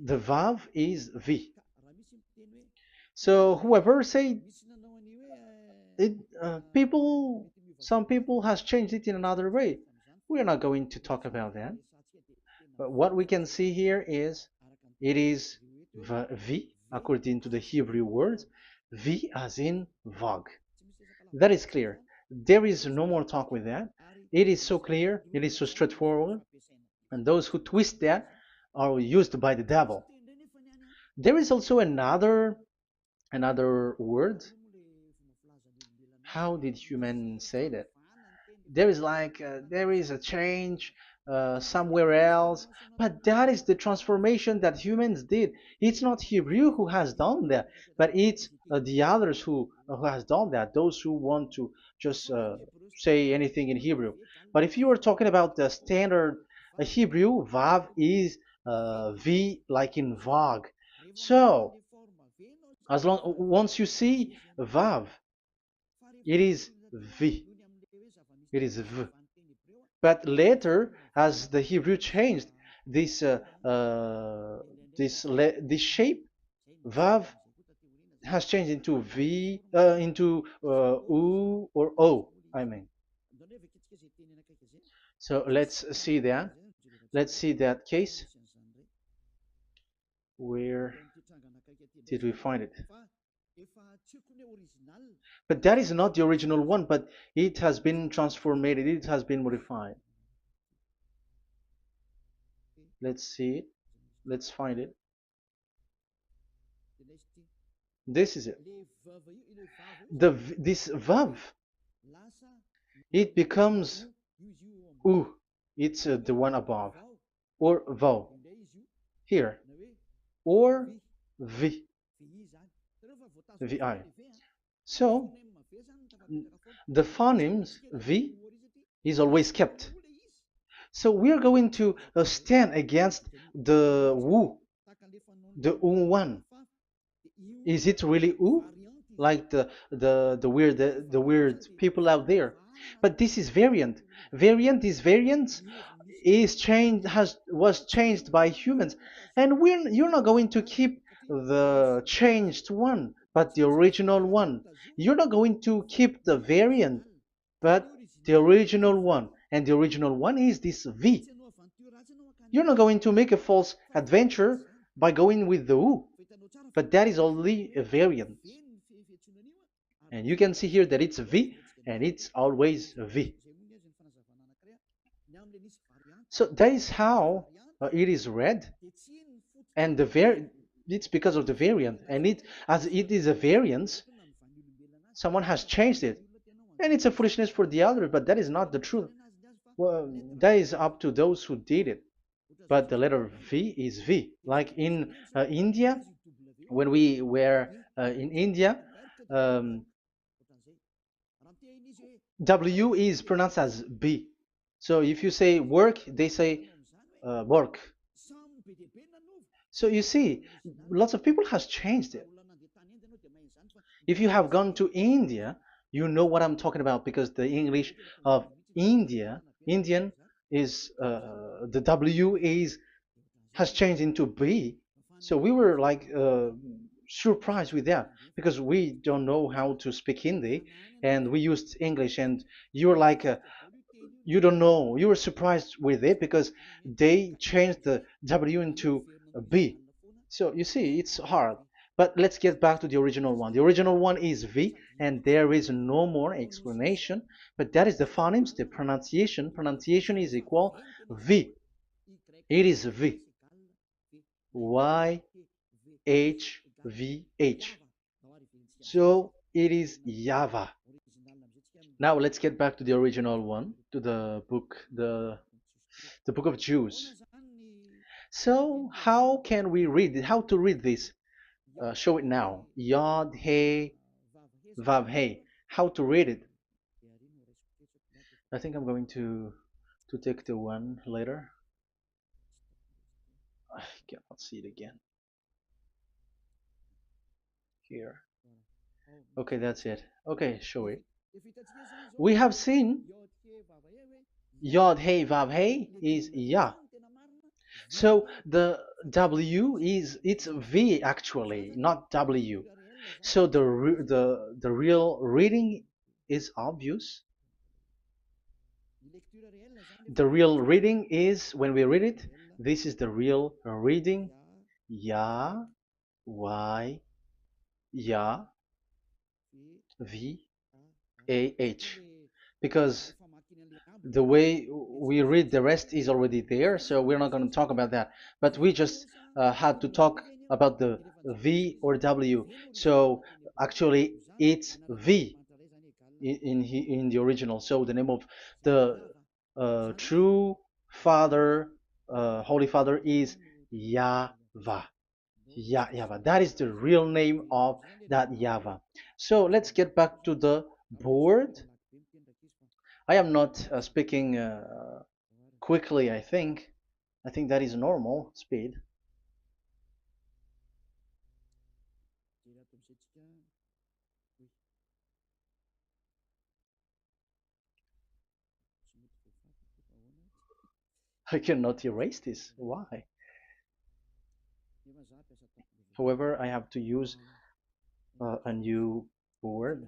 The Vav is V. So whoever say it, some people has changed it in another way. We are not going to talk about that. But what we can see here is it is V according to the Hebrew words, V as in Vag. That is clear. There is no more talk with that. It is so clear. It is so straightforward. And those who twist that are used by the devil. There is also another word. How did humans say that? There is there is a change somewhere else, but that is the transformation that humans did. It's not Hebrew who has done that, but it's the others who has done that. Those who want to just say anything in Hebrew. But if you are talking about the standard Hebrew, Vav is V like in Vag. So as long once you see Vav, it is V. It is V. But later, as the Hebrew changed, this this shape Vav has changed into V, into U or O. I mean, so let's see that. Let's see that case. Where did we find it? But that is not the original one, but it has been transformed, it has been modified. Let's see it. Let's find it. This is it. This vav, it becomes u. It's the one above, or vav here, or v, vi. So the phonemes v is always kept. So we are going to stand against the wu, the u one. Is it really u? Like the weird people out there. But this is variant. Variance is changed has was changed by humans. And you're not going to keep the changed one, but the original one. You're not going to keep the variant, but the original one. And the original one is this V. You're not going to make a false adventure by going with the U, but that is only a variant. And you can see here that it's V and it's always V. So that is how it is read, and it's because of the variant, and as it is a variance, someone has changed it, and it's a foolishness for the others, but that is not the truth. Well, that is up to those who did it. But the letter V is V. Like in India, when we were in India, um, W is pronounced as B. So if you say work, they say work. So you see, lots of people has changed it. If you have gone to India, you know what I'm talking about, because the English of Indian is the W is has changed into B. So we were like surprised with that, because we don't know how to speak Hindi and we used English, and you're like you don't know, you were surprised with it because they changed the W into a B. So you see, it's hard. But let's get back to the original one. The original one is V, and there is no more explanation. But that is the phonemes, the pronunciation. Pronunciation is equal V. It is V. Y H V H. So it is YAHVAH. Now let's get back to the original one, to the book, the book of Jews. So how can we read it? How to read this? Show it now. Yod He Vav He. How to read it? I think I'm going to take the one later. I cannot see it again. Here. Okay, that's it. Okay, show it. We have seen Yod He Vav He is Yah. So the W is it's V actually, not W. So the real reading is obvious. The real reading is when we read it. This is the real reading. Ya, Y, Ya, V, A, H. Because the way we read the rest is already there, so we're not going to talk about that. But we just had to talk about the V or W. So actually, it's V in the original. So the name of the true Father, Holy Father, is YAHVAH. YAHVAH. That is the real name of that YAHVAH. So let's get back to the board. I am not speaking quickly, I think. I think that is normal speed. I cannot erase this. Why? However, I have to use a new board.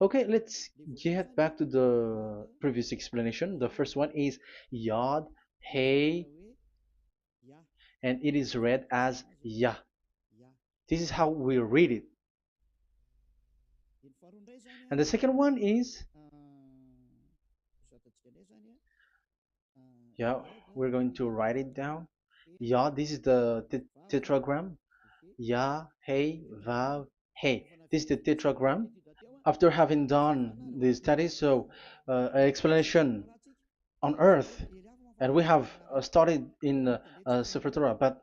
Okay, let's get back to the previous explanation. The first one is Yod, Hey, and it is read as Yah. This is how we read it. And the second one is, yeah, we're going to write it down. Yah, this is the tetragram. Yah, Hey, Vav, Hey. This is the tetragram. After having done the studies, so an explanation on earth, and we have started in Sefer Torah, but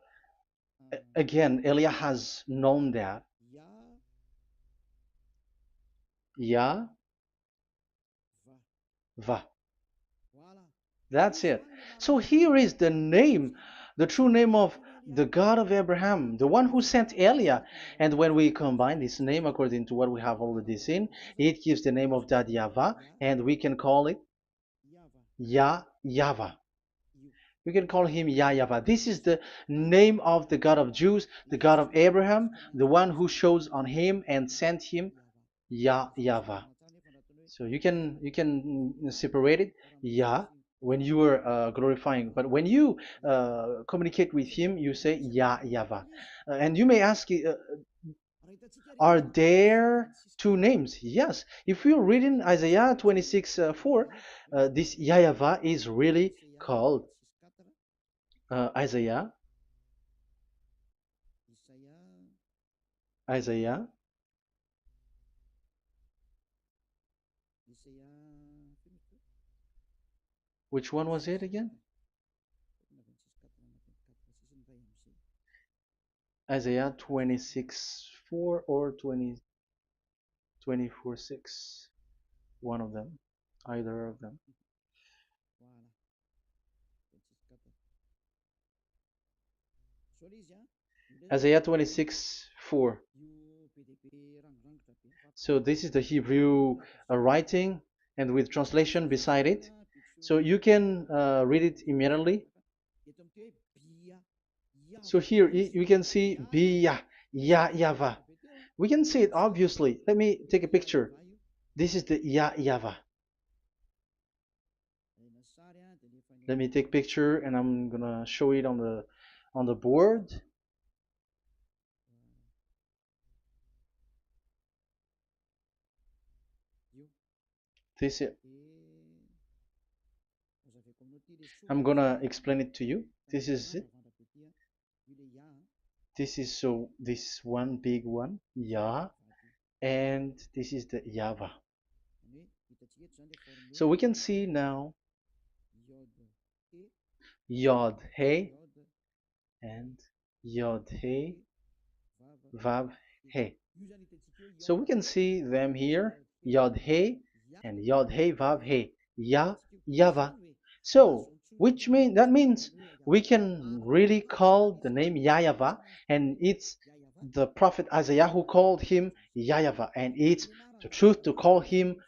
again, Elia has known that Yah, Va. That's it. So here is the name, the true name of the God of Abraham, the one who sent Elia. And when we combine this name according to what we have already seen, it gives the name of that Yahvah, and we can call it Yahvah. We can call him YAHVAH. This is the name of the God of Jews, the God of Abraham, the one who shows on him and sent him, YAHVAH. So you can separate it, Yah, when you are glorifying, but when you communicate with him, you say YAHVAH. And you may ask, are there two names? Yes. If you're reading Isaiah 26:4, this YAHVAH is really called Isaiah, Isaiah, which one was it again? Isaiah 26:4 or 24:6, one of them, either of them. Isaiah 26:4. So this is the Hebrew writing, and with translation beside it. So you can read it immediately. So here we can see Biyah, YAHVAH. We can see it obviously. Let me take a picture. This is the YAHVAH. Let me take picture, and I'm gonna show it on the board. This is, I'm gonna explain it to you. This is it. This is so this one big one, Yah, and this is the YAHVAH. So we can see now Yod He and Yod He Vav He. So we can see them here, Yod He and Yod He Vav He, YAHVAH. So that means we can really call the name YAHVAH, and it's the prophet Isaiah who called him YAHVAH, and it's the truth to call him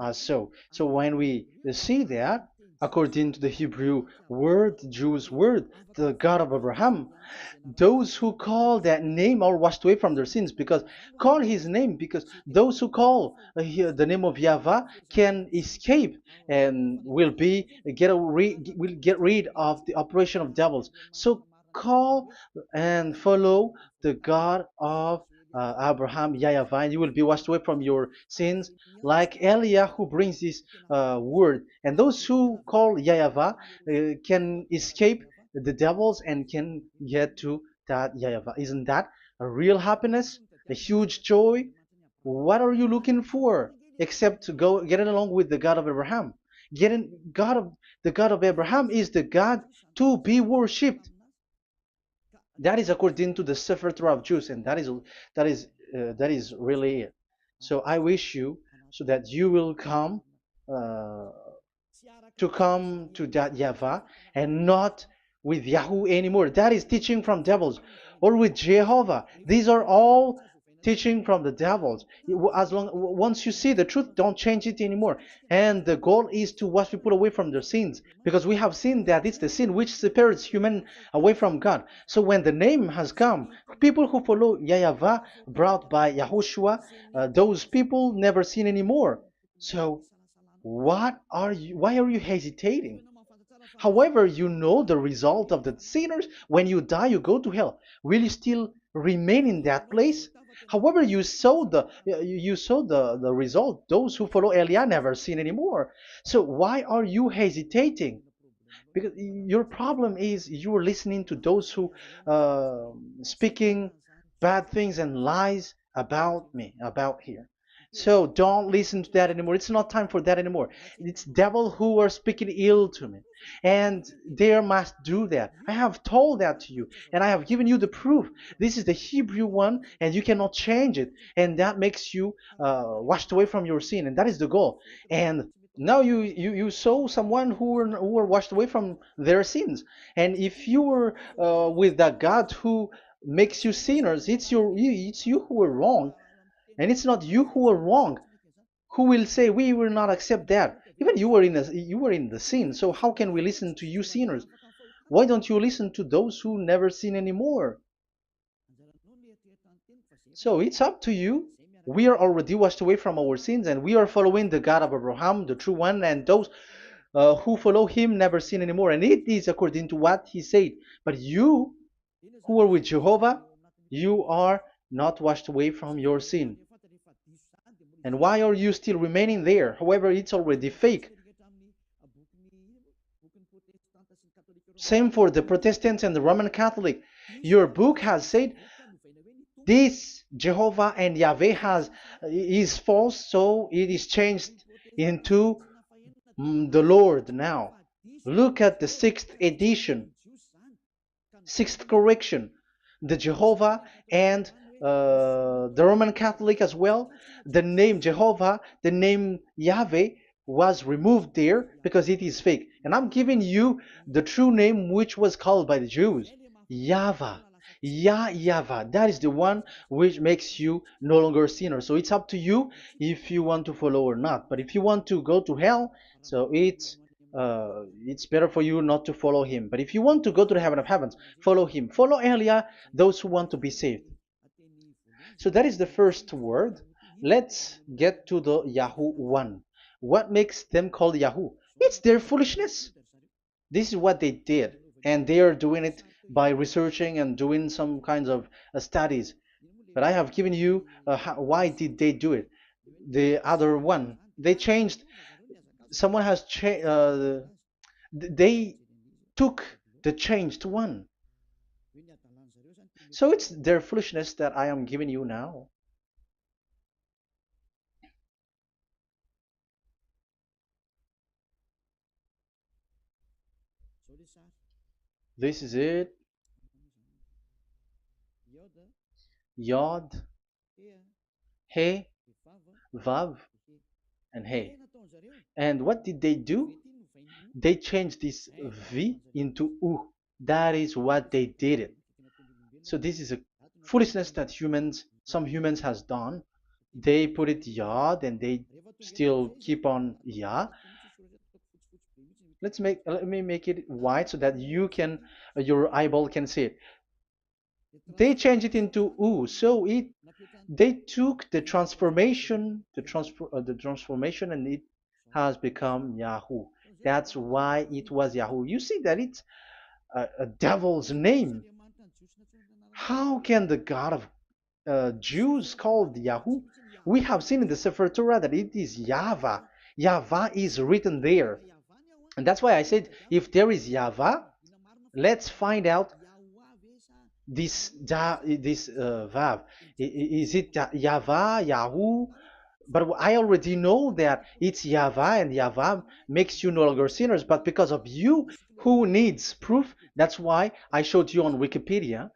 as so. So when we see that, according to the Hebrew word, the Jews' word, the God of Abraham. Those who call that name are washed away from their sins, because call his name, because those who call the name of Yahweh can escape and will get rid of the operation of devils. So call and follow the God of Abraham, Yahweh, and you will be washed away from your sins, like Eliah who brings this word. And those who call Yahweh can escape the devils and can get to that Yahweh. Isn't that a real happiness, a huge joy? What are you looking for except to go getting along with the God of Abraham? Getting God of the God of Abraham is the God to be worshipped. That is according to the Sefer Torah of Jews, and that is really it. So I wish you so that you will uh, come to that Yahweh and not with Yahoo anymore. That is teaching from devils, or with Jehovah. These are all teaching from the devils. As long once you see the truth, don't change it anymore. And the goal is to wash people away from their sins, because we have seen that it's the sin which separates human away from God. So when the name has come, people who follow Yahweh brought by Yahushua, those people never sin anymore. So why are you hesitating? However, you know the result of the sinners. When you die, you go to hell. Will you still remain in that place? However, you saw the result. Those who follow Eliah never sin anymore. So why are you hesitating? Because your problem is you're listening to those who speaking bad things and lies about me, about here. So don't listen to that anymore. It's not time for that anymore. It's devil who are speaking ill to me, and they must do that. I have told that to you, and I have given you the proof. This is the Hebrew one, and you cannot change it, and that makes you washed away from your sin, and that is the goal. And now you saw someone who were washed away from their sins, and if you were with that God who makes you sinners, it's you who are wrong, and it's not you who are wrong. Who will say we will not accept that? Even you were in the sin, so how can we listen to you sinners? Why don't you listen to those who never sin anymore? So it's up to you. We are already washed away from our sins, and we are following the God of Abraham, the true one, and those who follow him never sin anymore. And it is according to what he said. But you who are with Jehovah, you are not washed away from your sin. And why are you still remaining there? However, it's already fake. Same for the Protestants and the Roman Catholic. Your book has said this Jehovah and Yahweh is false, so it is changed into the Lord now. Look at the sixth edition, sixth correction. The Jehovah and the Roman Catholic as well. The name Jehovah, the name Yahweh was removed there because it is fake. And I'm giving you the true name which was called by the Jews, YAHVAH. Yahvah. That is the one which makes you no longer a sinner. So it's up to you if you want to follow or not. But if you want to go to hell, so it's better for you not to follow him. But if you want to go to the heaven of heavens, follow him. Follow Elia, those who want to be saved. So that is the first word. Let's get to the Yahoo one. What makes them called Yahoo? It's their foolishness. This is what they did, and they are doing it by researching and doing some kinds of studies. But I have given you why did they do it. The other one, they changed. Someone has changed. They took the changed one. So it's their foolishness that I am giving you now. This is it. Yod, He, Vav, and He. And what did they do? They changed this V into U. That is what they did it. So this is a foolishness that some humans has done. They put it Yod and they still keep on Ya. let me make it white so that you can your eyeball can see it. They changed it into U, so it they took the transformation, the transformation, and it has become Yahoo. That's why it was Yahoo. You see that it's a devil's name. How can the God of Jews called Yahoo? We have seen in the Sefer Torah that it is YAHVAH. YAHVAH is written there. And that's why I said, if there is YAHVAH, let's find out this Vav. Is it YAHVAH, Yahoo? But I already know that it's YAHVAH, and YAHVAH makes you no longer sinners. But because of you, who needs proof? That's why I showed you on Wikipedia,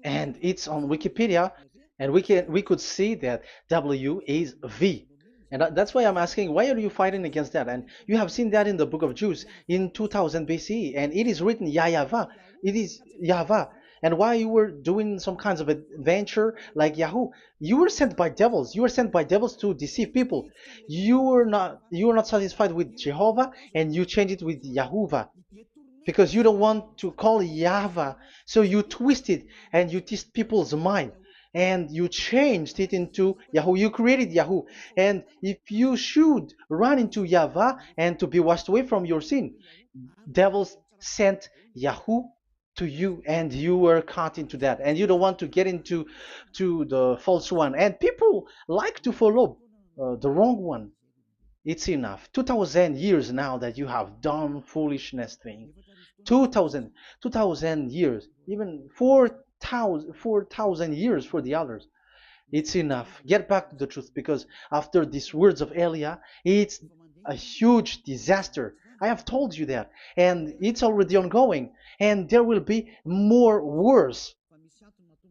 and it's on Wikipedia, and we could see that W is V. And that's why I'm asking, why are you fighting against that? And you have seen that in the book of Jude in 2000 BCE, and it is written YAHVAH. It is YAHVAH. And why you were doing some kinds of adventure like Yahoo? You were sent by devils. You were sent by devils to deceive people. You were not satisfied with Jehovah, and you changed it with Yahuwah because you don't want to call Yahvah. So you twist it and you twist people's mind and you changed it into Yahoo. You created Yahoo. And if you should run into Yahvah and to be washed away from your sin, devils sent Yahoo to you, and you were caught into that, and you don't want to get into the false one. And people like to follow the wrong one. It's enough. 2000 years now that you have done foolishness thing. 2000 years, even 4,000 years for the others. It's enough. Get back to the truth, because after these words of Elia, it's a huge disaster. I have told you that, and it's already ongoing, and there will be more worse.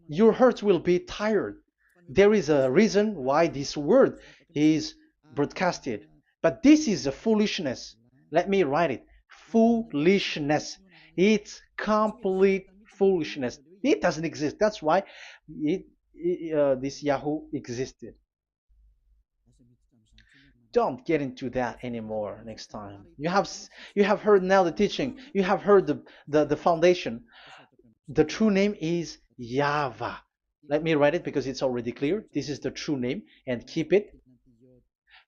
Your heart will be tired. There is a reason why this word is broadcasted, but this is a foolishness. Let me write it. Foolishness. It's complete foolishness. It doesn't exist. That's why this Yahoo existed. Don't get into that anymore next time. You have heard now the teaching. You have heard the foundation. The true name is YAHVAH. Let me write it because it's already clear. This is the true name, and keep it.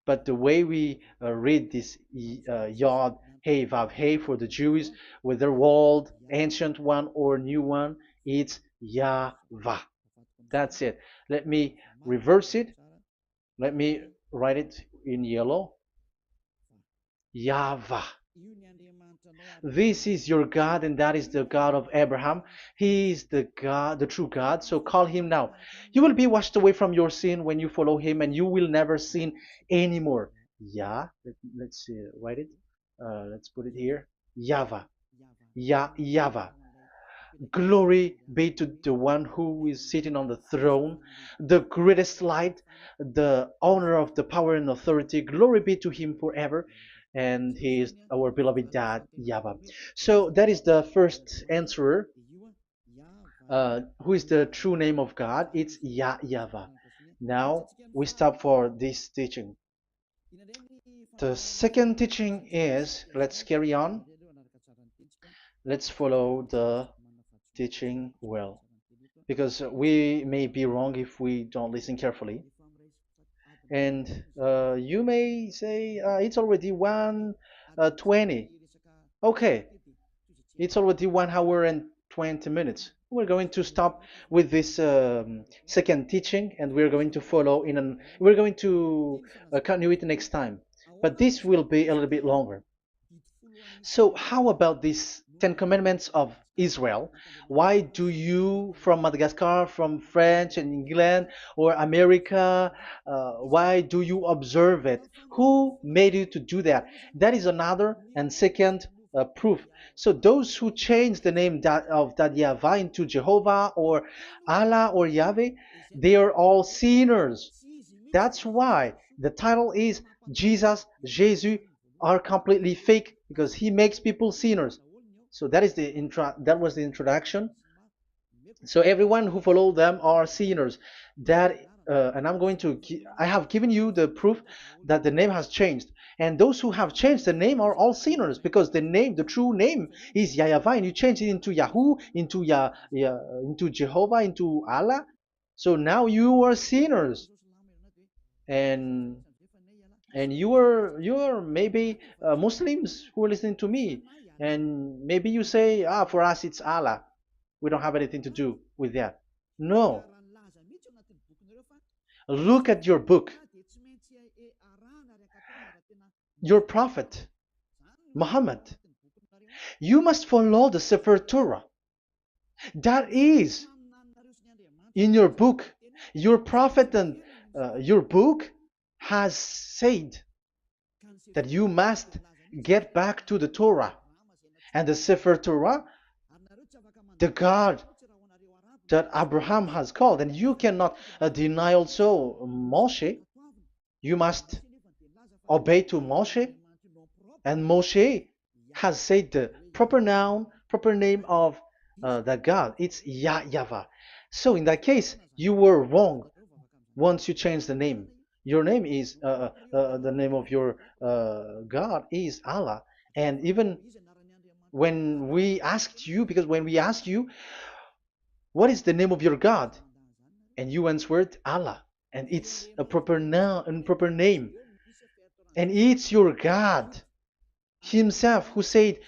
But the way we read this Yod, Hey, Vav, Hey for the Jews, whether old, ancient one or new one, it's YAHVAH. That's it. Let me reverse it. Let me write it in yellow. YAHVAH. This is your God, and that is the God of Abraham. He is the God, the true God. So call him now. You will be washed away from your sin when you follow him, and you will never sin anymore. Yeah, let's write it. Let's put it here. YAHVAH. YAHVAH. Glory be to the one who is sitting on the throne, the greatest light, the owner of the power and authority. Glory be to him forever. And he is our beloved dad, YAHVAH. So that is the first answer. Who is the true name of God? It's YAHVAH. Now we stop for this teaching. The second teaching is, let's carry on. Let's follow the teaching well, because we may be wrong if we don't listen carefully. And you may say it's already 1:20. Okay, it's already 1 hour and 20 minutes. We're going to stop with this second teaching, and we're going to follow we're going to continue it next time, but this will be a little bit longer. So how about these 10 commandments of Israel? Why do you from Madagascar, from France and England or America, why do you observe it? Who made you to do that? That is another and second proof. So those who change the name of that Yahvah into Jehovah or Allah or Yahweh, they are all sinners. That's why the title is Jesus are completely fake, because he makes people sinners. So that was the introduction. So everyone who follow them are sinners. And I have given you the proof that the name has changed. And those who have changed the name are all sinners, because the true name is YAHVAH, and you change it into Yahoo, into Jehovah, into Allah. So now you are sinners, and you are maybe Muslims who are listening to me, and maybe you say, for us it's Allah. We don't have anything to do with that. No, look at your book, your prophet Muhammad. You must follow the Sefer Torah. That is in your book. Your prophet and your book has said that you must get back to the Torah. And the Sefer Torah, the God that Abraham has called. And you cannot deny also Moshe. You must obey to Moshe. And Moshe has said the proper name of the God. It's YAHVAH. So in that case, you were wrong once you change the name. Your name is, the name of your God is Allah. And even when we asked you, because when we asked you, what is the name of your God? And you answered Allah. And it's a proper name. And it's your God Himself who said,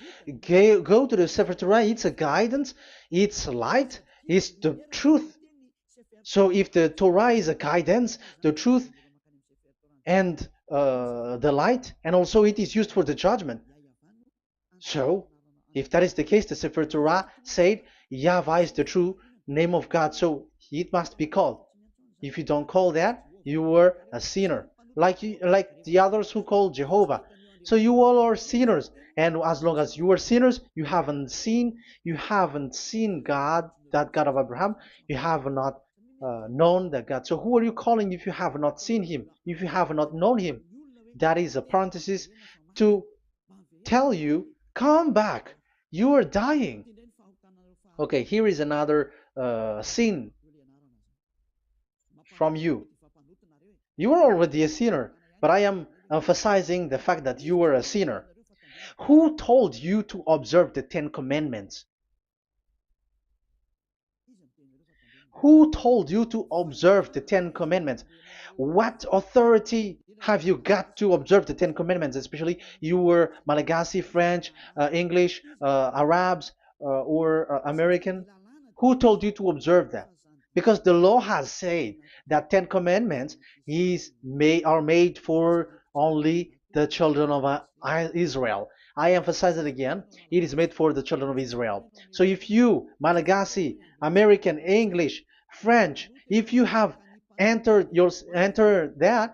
go to the Sefer Torah. It's a guidance, it's light, it's the truth. So if the Torah is a guidance, the truth, and the light, and also it is used for the judgment. So if that is the case, the Sefer Torah said YAHVAH is the true name of God, so it must be called. If you don't call that, you were a sinner, like the others who call Jehovah. So you all are sinners, and as long as you are sinners, you haven't seen God, that God of Abraham. You have not known that God. So who are you calling if you have not seen Him? If you have not known Him? That is a parenthesis to tell you, come back. You are dying. Okay, here is another sin from you. You are already a sinner, but I am emphasizing the fact that you were a sinner. Who told you to observe the 10 Commandments? Who told you to observe the 10 Commandments? What authority have you got to observe the 10 Commandments? Especially you were Malagasy, French, English, Arabs, or American. Who told you to observe that? Because the law has said that 10 Commandments are made for only the children of Israel. I emphasize it again. It is made for the children of Israel. So if you, Malagasy, American, English, French, if you have entered that,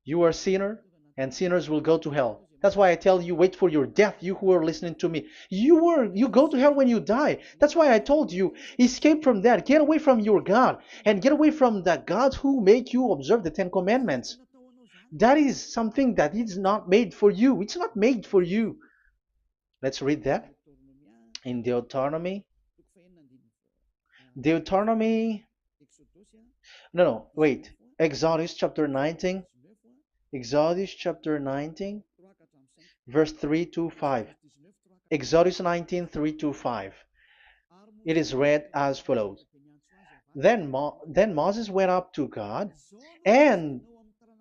you are a sinner, and sinners will go to hell. That's why I tell you, wait for your death, you who are listening to me. You go to hell when you die. That's why I told you, escape from that. Get away from your God, and get away from the gods who make you observe the 10 Commandments. That is something that is not made for you. It's not made for you. Let's read that in Deuteronomy. No, wait. Exodus chapter 19. Exodus chapter 19, verse 3 to 5. Exodus 19, 3 to 5. It is read as follows. Then Moses went up to God, and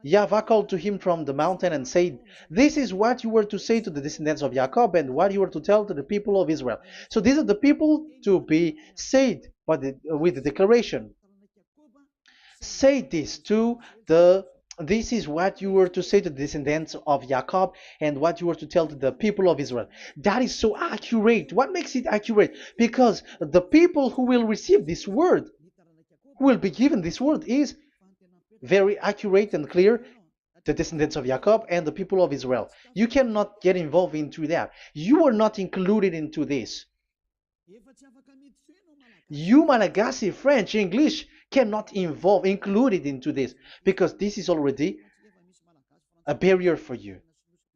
YAHVAH called to him from the mountain and said, this is what you were to say to the descendants of Jacob, and what you were to tell to the people of Israel. So these are the people to be saved with the declaration. Say this is what you were to say to the descendants of Jacob, and what you were to tell to the people of Israel. That is so accurate. What makes it accurate? Because the people who will receive this word, who will be given this word, is very accurate and clear. The descendants of Jacob and the people of Israel. You cannot get involved into that. You are not included into this. You, Malagasy, French, English, cannot included into this, because this is already a barrier for you.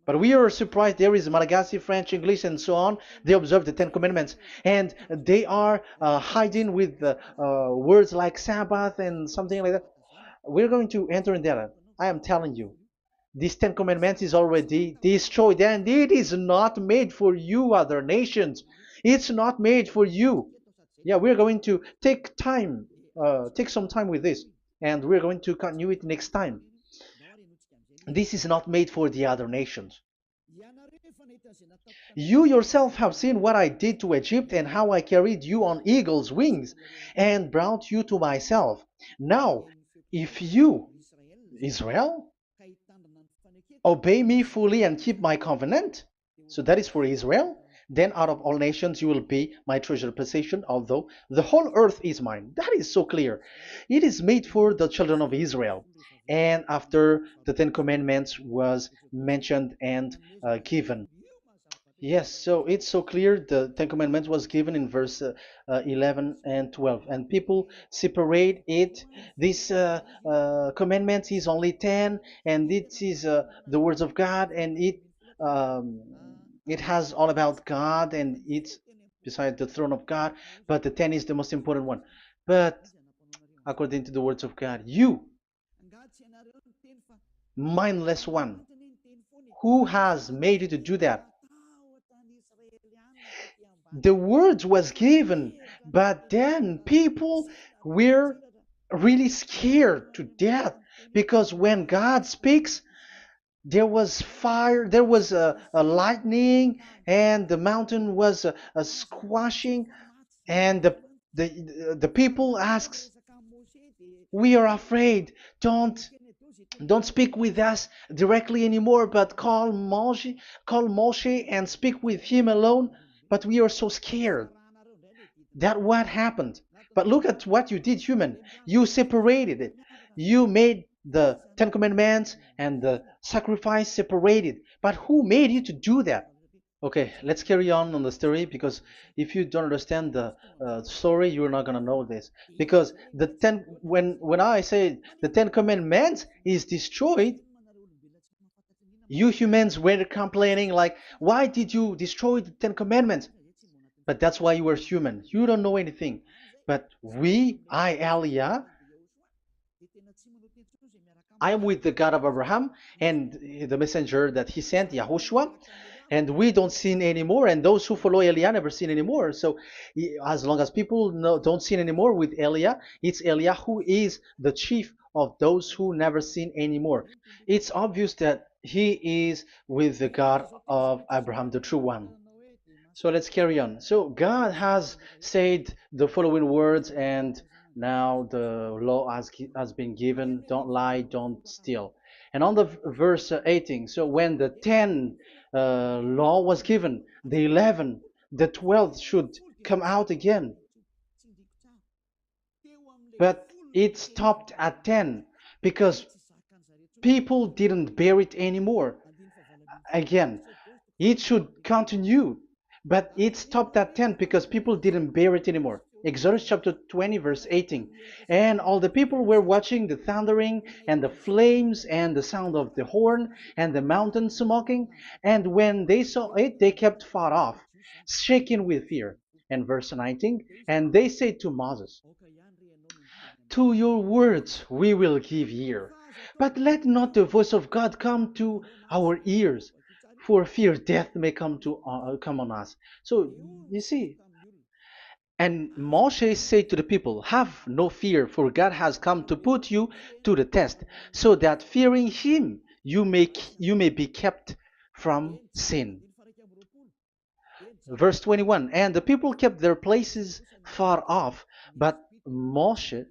But we are surprised there is Malagasy, French, English, and so on. They observe the 10 Commandments, and they are hiding with words like Sabbath and something like that. We're going to enter in that. I am telling you, These Ten Commandments is already destroyed, and it is not made for you, other nations. It's not made for you. Yeah, we're going to take some time with this, and we're going to continue it next time. This is not made for the other nations. You yourself have seen what I did to Egypt and how I carried you on eagle's wings and brought you to myself. Now, if you, Israel, obey me fully and keep my covenant, so that is for Israel, then out of all nations you will be my treasured possession, although the whole earth is mine. That is so clear. It is made for the children of Israel. And after the Ten Commandments was mentioned and given. Yes, so it's so clear. The Ten Commandments was given in verse 11 and 12, and people separate it. This commandment is only 10, and it is the words of God, and um, it has all about God, and it's beside the throne of God. But the 10 is the most important one. But according to the words of God, you, mindless one, who has made you to do that? The words was given, but then people were really scared to death because when God speaks, there was fire, there was a lightning, and the mountain was a squashing, and the people asks, "We are afraid. Don't speak with us directly anymore, but call Moshe and speak with him alone." But we are so scared. That what happened. But look at what you did, human. You separated it. You made the Ten Commandments and the sacrifice separated. But who made you to do that? Okay, let's carry on the story because if you don't understand the story, you're not gonna know this. Because when I say the Ten Commandments is destroyed, you humans were complaining like, why did you destroy the Ten Commandments? But that's why you are human. You don't know anything. But Elia, I am with the God of Abraham and the messenger that he sent, YAHOSHUAH, and we don't sin anymore, and those who follow Elia never sin anymore. So as long as people don't sin anymore with Elia, it's Elia who is the chief of those who never sin anymore. It's obvious that he is with the God of Abraham, the true one. So let's carry on. So God has said the following words, and now the law has been given: don't lie, don't steal. And on the verse 18, so when the 10 law was given, the 11, the 12th should come out again. But it stopped at 10 because people didn't bear it anymore. Again, it should continue, but it stopped at 10 because people didn't bear it anymore. Exodus chapter 20 verse 18. And all the people were watching the thundering and the flames and the sound of the horn and the mountain smoking, and when they saw it, they kept far off, shaking with fear. And verse 19, and they said to Moses, to your words we will give ear, but let not the voice of God come to our ears, for fear death may come on us. So you see, and Moshe said to the people, have no fear, for God has come to put you to the test, so that fearing him you may be kept from sin. Verse 21, and the people kept their places far off, but Moshe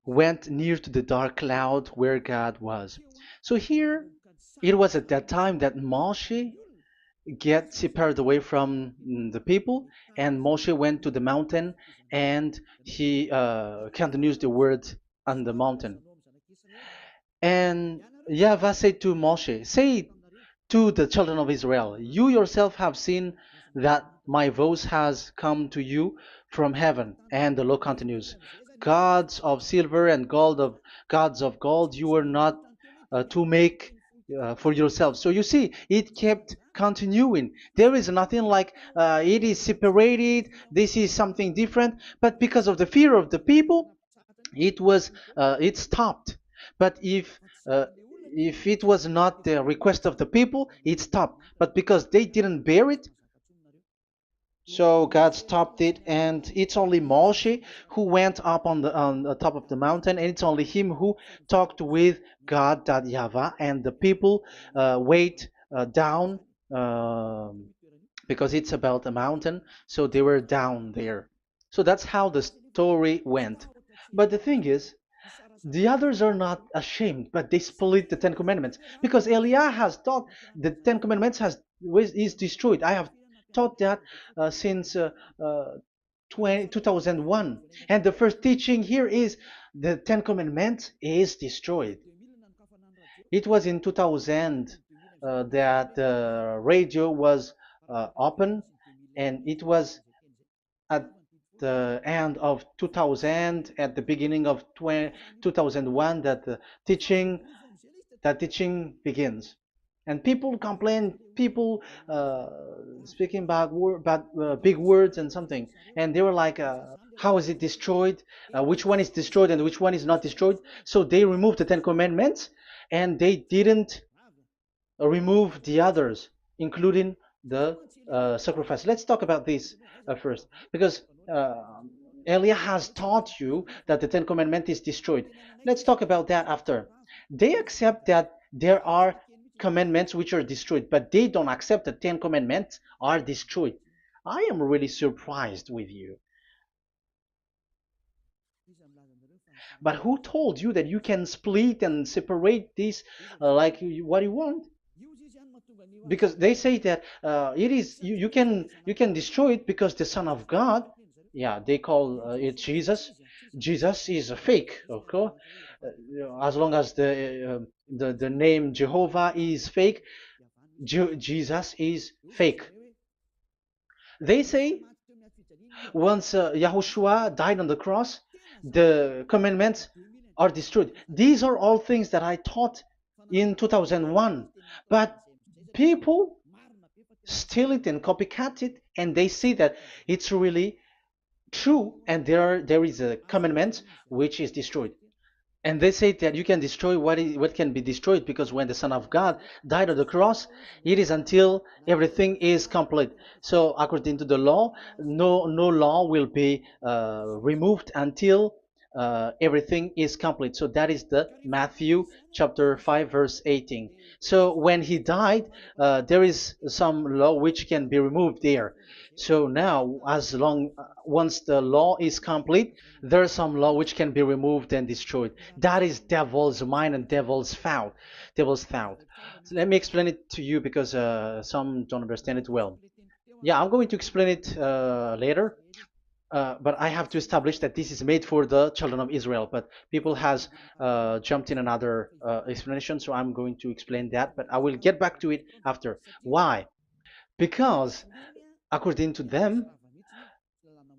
went near to the dark cloud where God was. So here, it was at that time that Moshe get separated away from the people, and Moshe went to the mountain, and he continues the word on the mountain. And YAHVAH said to Moshe, say to the children of Israel, you yourself have seen that my voice has come to you from heaven. And the law continues, gods of silver and gods of gold you are not to make for yourself. So you see, it kept continuing. There is nothing like it is separated, this is something different, but because of the fear of the people, it stopped. But if if it was not the request of the people, it stopped. But because they didn't bear it, so God stopped it, and it's only Moshe who went up on the top of the mountain, and it's only him who talked with God, that YAHVAH, and the people wait down, because it's about a mountain, so they were down there. So that's how the story went. But the thing is, the others are not ashamed, but they split the Ten Commandments, because Eliah has taught the Ten Commandments is destroyed. I have taught that since uh, 2001, and the first teaching here is the Ten Commandments is destroyed. It was in 2000 that the radio was open, and it was at the end of 2000, at the beginning of 2001, that the teaching begins. And people complain, people speaking big words and something, and they were like, how is it destroyed, which one is destroyed and which one is not destroyed. So they removed the Ten Commandments, and they didn't remove the others, including the sacrifice. Let's talk about this first, because Elia has taught you that the Ten Commandments is destroyed. Let's talk about that after. They accept that there are commandments which are destroyed, but they don't accept that 10 commandments are destroyed. I am really surprised with you. But who told you that you can split and separate this like what you want? Because they say that you can destroy it because the Son of God, yeah, they call it Jesus. Jesus is a fake, okay? As long as the name Jehovah is fake, Jesus is fake. They say once Yahushua died on the cross, the commandments are destroyed. These are all things that I taught in 2001, but people steal it and copycat it, and they see that it's really true, and there is a commandment which is destroyed. And they say that you can destroy what can be destroyed, because when the Son of God died on the cross, it is until everything is complete. So according to the law, no law will be removed until everything is complete. So that is the Matthew chapter 5 verse 18. So when he died, there is some law which can be removed there. So now, as long once the law is complete, there is some law which can be removed and destroyed. That is devil's mind and devil's thought. Devil's thought. So let me explain it to you, because some don't understand it well. Yeah, I'm going to explain it later. But I have to establish that this is made for the children of Israel. But people has jumped in another explanation, so I'm going to explain that. But I will get back to it after. Why? Because according to them,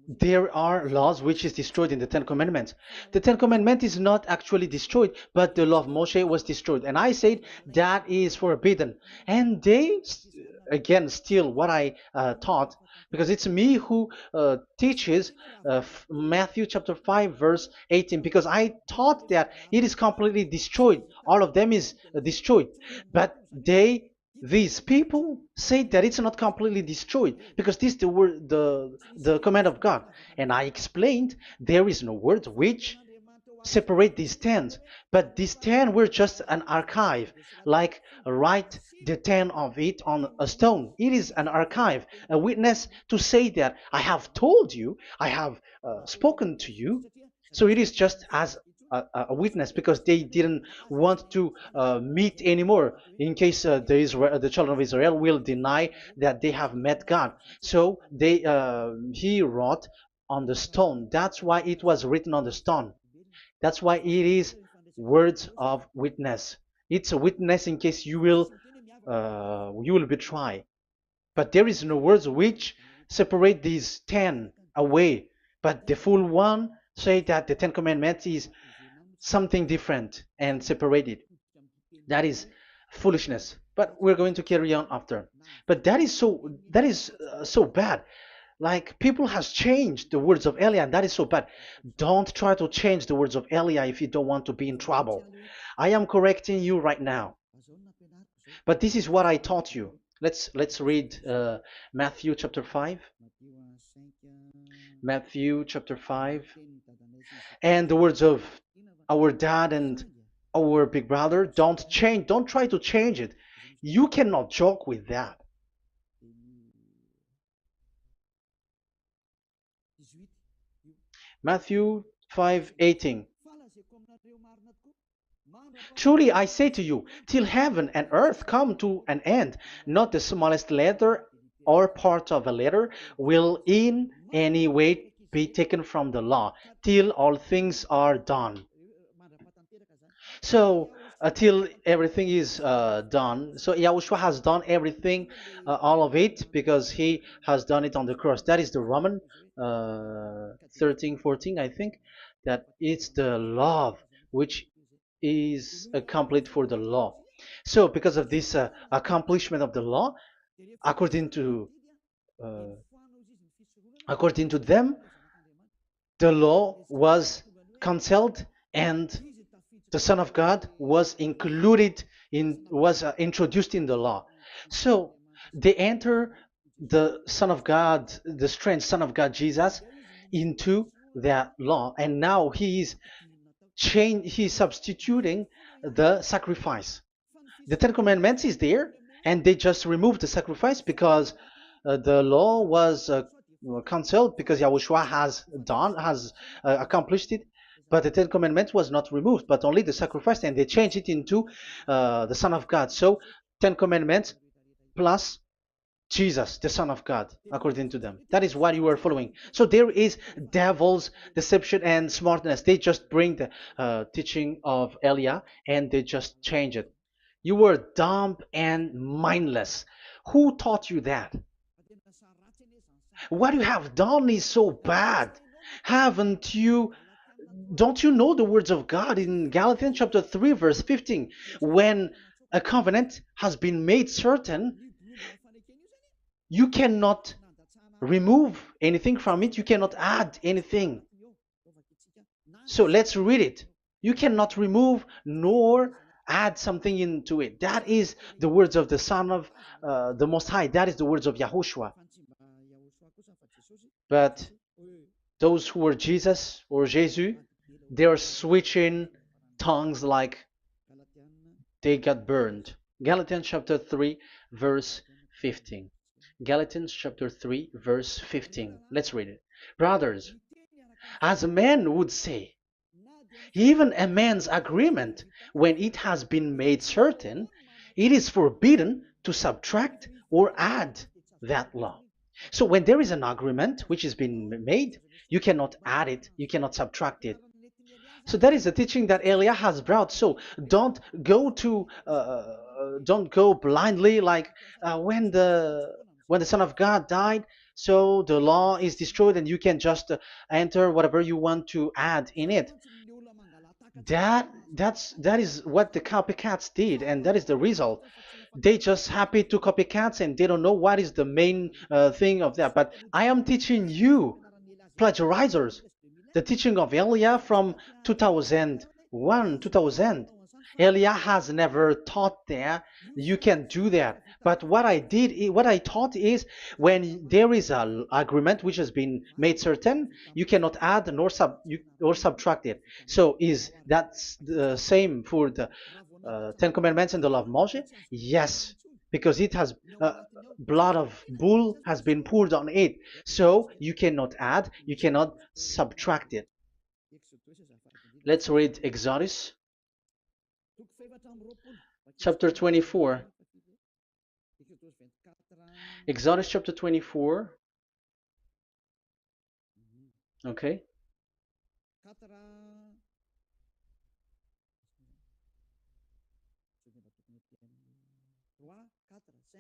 there are laws which is destroyed in the Ten Commandments. The Ten Commandment is not actually destroyed, but the law of Moshe was destroyed. And I said that is forbidden. And they, again, steal what I taught, because it's me who teaches Matthew chapter 5 verse 18, because I taught that it is completely destroyed. All of them is destroyed. But these people say that it's not completely destroyed, because this is the word, the command of God. And I explained there is no word which separate these 10, but these 10 were just an archive, like write the 10 of it on a stone. It is an archive, a witness to say that I have told you, I have spoken to you. So it is just as a witness, because they didn't want to meet anymore, in case the children of Israel will deny that they have met God. So he wrote on the stone. That's why it was written on the stone. That's why it is words of witness. It's a witness in case you will betray. But there is no words which separate these 10 away. But the full one say that the Ten Commandments is something different and separated. That is foolishness. But we're going to carry on after. But that is so bad. Like people has changed the words of Elia, and that is so bad. Don't try to change the words of Elia if you don't want to be in trouble. I am correcting you right now. But this is what I taught you. Let's read Matthew chapter 5. Matthew chapter 5. And the words of our dad and our big brother, don't change, don't try to change it. You cannot joke with that. Matthew 5:18. Truly I say to you, till heaven and earth come to an end, not the smallest letter or part of a letter will in any way be taken from the law, till all things are done. So until everything is done, so Yahushua has done everything, all of it, because he has done it on the cross. That is the Roman 13, 14, I think, that it's the love which is complete for the law. So because of this accomplishment of the law, according to uh, according to them, the law was cancelled and the Son of God was introduced in the law. So they enter the Son of God, the strange Son of God Jesus, into that law, and now he's substituting the sacrifice. The Ten Commandments is there, and they just removed the sacrifice because the law was cancelled, because Yahushua has accomplished it. But the Ten Commandments was not removed, but only the sacrifice, and they changed it into the Son of God. So Ten Commandments plus Jesus, the Son of God, according to them. That is what you are following. So there is devil's deception and smartness. They just bring the teaching of Elia and they just change it. You were dumb and mindless. Who taught you that? What you have done is so bad. Haven't you? Don't you know the words of God in Galatians chapter 3, verse 15? When a covenant has been made certain, you cannot remove anything from it. You cannot add anything. So let's read it. You cannot remove nor add something into it. That is the words of the Son of the Most High. That is the words of Yahushua. But those who were Jesus or Jesus, they are switching tongues like they got burned. Galatians chapter 3, verse 15. Galatians chapter 3, verse 15. Let's read it. Brothers, as a man would say, even a man's agreement, when it has been made certain, it is forbidden to subtract or add that law. So when there is an agreement which has been made, you cannot add it, you cannot subtract it. So that is the teaching that Elia has brought. So don't go blindly like when the Son of God died, so the law is destroyed and you can just enter whatever you want to add in it. That is what the copycats did, and that is the result. They just happy to copycats and they don't know what is the main thing of that. But I am teaching you, plagiarizers, the teaching of Elia from 2001, 2000. Elia has never taught that you can do that. But what I taught is, when there is an agreement which has been made certain, you cannot add or subtract it. So is that the same for the Ten Commandments and the law of Moshe? Yes, because it has blood of bull has been poured on it. So you cannot add, you cannot subtract it. Let's read Exodus chapter 24. Exodus chapter 24. Okay.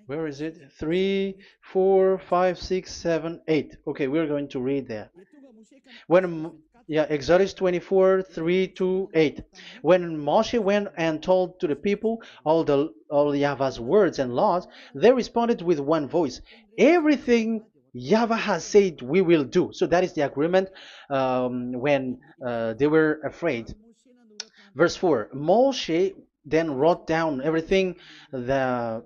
Where is it? 3, 4, 5, 6, 7, 8. Okay, we're going to read that. Exodus 24, 3 to 8. When Moshe went and told to the people all Yahvah's words and laws, they responded with one voice. Everything YAHVAH has said we will do. So that is the agreement when they were afraid. Verse 4, Moshe then wrote down everything the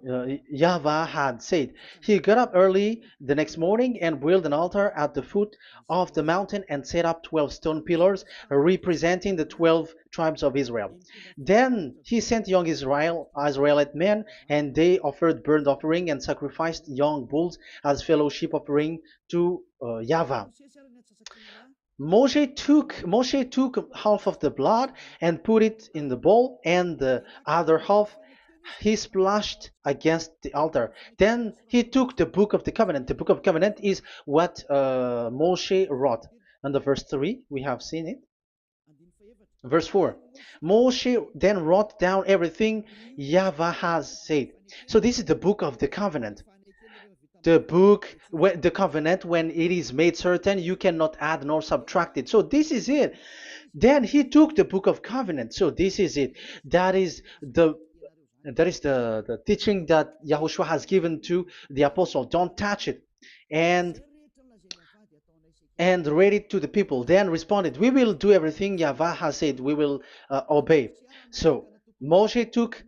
YAHVAH had said. He got up early the next morning and built an altar at the foot of the mountain and set up 12 stone pillars representing the 12 tribes of Israel. Then he sent young Israelite men, and they offered burnt offering and sacrificed young bulls as fellowship offering to YAHVAH. Moshe took half of the blood and put it in the bowl, and the other half he splashed against the altar. Then he took the book of the covenant. The book of covenant is what Moshe wrote. And the verse 3, we have seen it. Verse 4, Moshe then wrote down everything YAHVAH has said. So this is the book of the covenant. The covenant, when it is made certain, you cannot add nor subtract it. So this is it. Then he took the book of covenant. So this is it. That is the teaching that Yahushua has given to the apostle. Don't touch it. And read it to the people. Then responded, we will do everything YAHVAH has said. We will obey. So Moshe took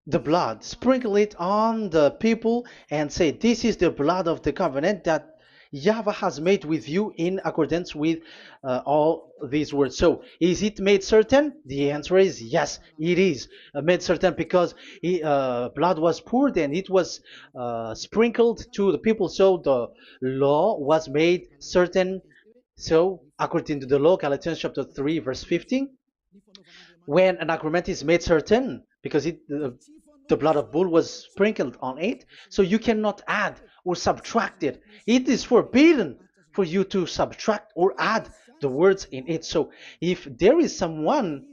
the blood, sprinkle it on the people, and say, this is the blood of the covenant that YAHVAH has made with you in accordance with all these words. So is it made certain? The answer is yes, it is made certain, because blood was poured and it was sprinkled to the people. So the law was made certain. So according to the law, Galatians chapter 3 verse 15, when an agreement is made certain, because the blood of bull was sprinkled on it, so you cannot add or subtract it. It is forbidden for you to subtract or add the words in it. So if there is something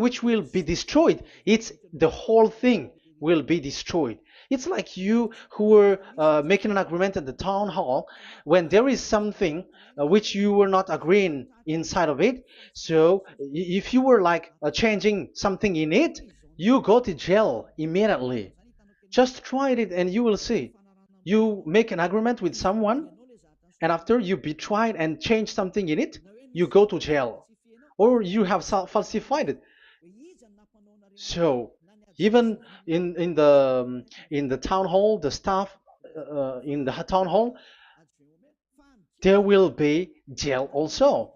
which will be destroyed, it's the whole thing will be destroyed. It's like you who were making an agreement at the town hall, when there is something which you were not agreeing inside of it. So if you were like changing something in it, you go to jail immediately. Just try it and you will see. You make an agreement with someone, and after you betray it and change something in it, you go to jail, or you have falsified it. So even in the town hall, the staff in the town hall, there will be jail also.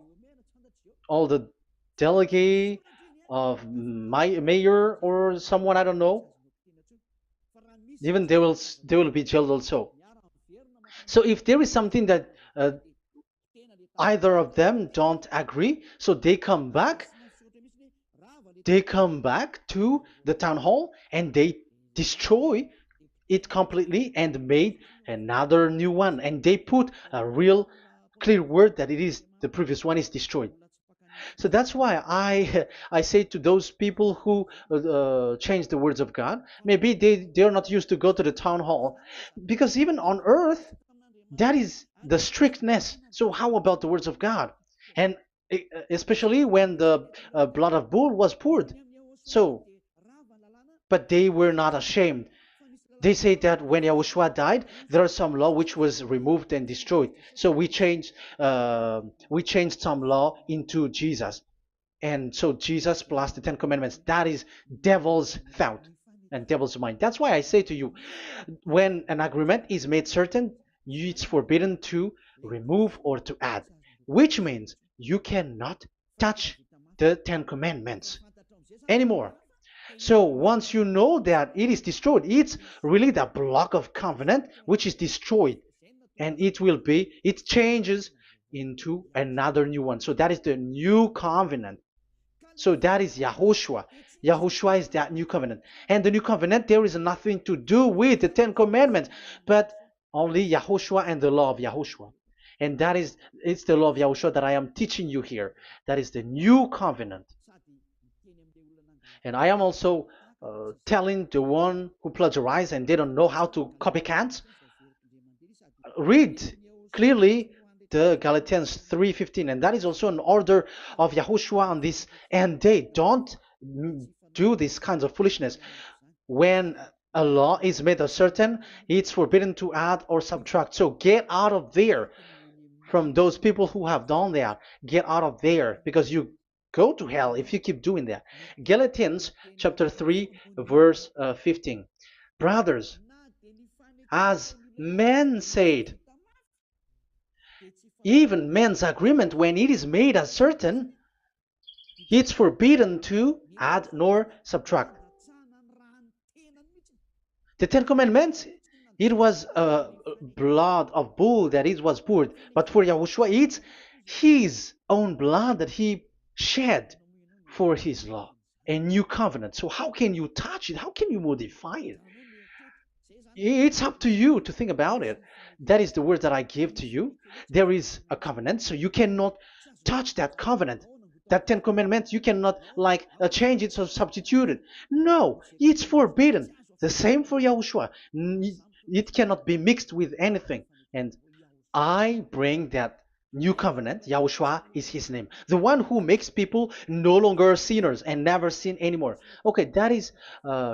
All the delegate of mayor or someone, I don't know, even they will be jailed also. So if there is something that either of them don't agree, so they come back to the town hall and they destroy it completely and made another new one, and they put a real clear word that it is the previous one is destroyed. So that's why I say to those people who change the words of God, maybe they're not used to go to the town hall, because even on earth that is the strictness. So how about the words of God? And especially when the blood of bull was poured. So, but they were not ashamed. They say that when Yahushua died, there are some law which was removed and destroyed. So we changed some law into Jesus, and so Jesus plus the 10 Commandments. That is devil's thought and devil's mind. That's why I say to you, when an agreement is made certain, it's forbidden to remove or to add, which means you cannot touch the 10 Commandments anymore. So once you know that it is destroyed, it's really the block of covenant which is destroyed, and it changes into another new one. So that is the new covenant. So that is Yahushua. Yahushua is that new covenant. And the new covenant, there is nothing to do with the 10 Commandments, but only Yahushua and the law of Yahushua. And it's the law of Yahushua that I am teaching you here. That is the new covenant. And I am also telling the one who plagiarize and they don't know how to copycat, read clearly the Galatians 3:15, and that is also an order of Yahushua on this end day. Don't do these kinds of foolishness. When A law is made uncertain, it's forbidden to add or subtract. So get out of there from those people who have done that. Get out of there because you go to hell if you keep doing that. Galatians chapter 3 verse 15. Brothers, as men said, even men's agreement when it is made uncertain, it's forbidden to add nor subtract. The Ten Commandments, it was blood of bull that it was poured. But for Yahushua, it's his own blood that he shed for his law, a new covenant. So how can you touch it? How can you modify it? It's up to you to think about it. That is the word that I give to you. There is a covenant, so you cannot touch that covenant. That Ten Commandments, you cannot like change it or substitute it. No, it's forbidden. The same for Yahushua. It cannot be mixed with anything. And I bring that new covenant. Yahushua is his name. The one who makes people no longer sinners and never sin anymore. Okay, that is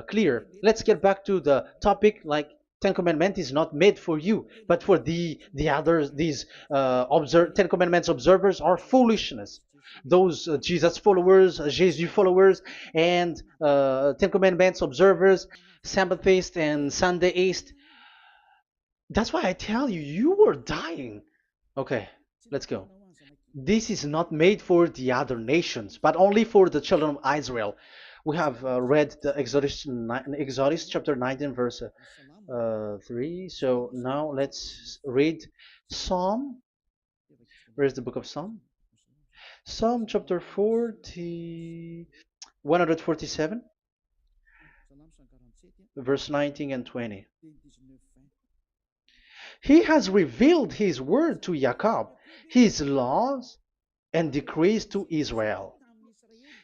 clear. Let's get back to the topic. Like Ten Commandments is not made for you, but for the others. These Ten Commandments observers are foolishness. Those Jesus followers, Jesus followers, and Ten Commandments observers, Sabbathists and Sundayist. That's why I tell you, you were dying. Okay, let's go. This is not made for the other nations, but only for the children of Israel. We have read the Exodus chapter 19, verse 3. So now let's read Psalm. Where's the book of Psalm? Psalm chapter 40, 147, verse 19 and 20. He has revealed his word to Jacob, his laws and decrees to Israel.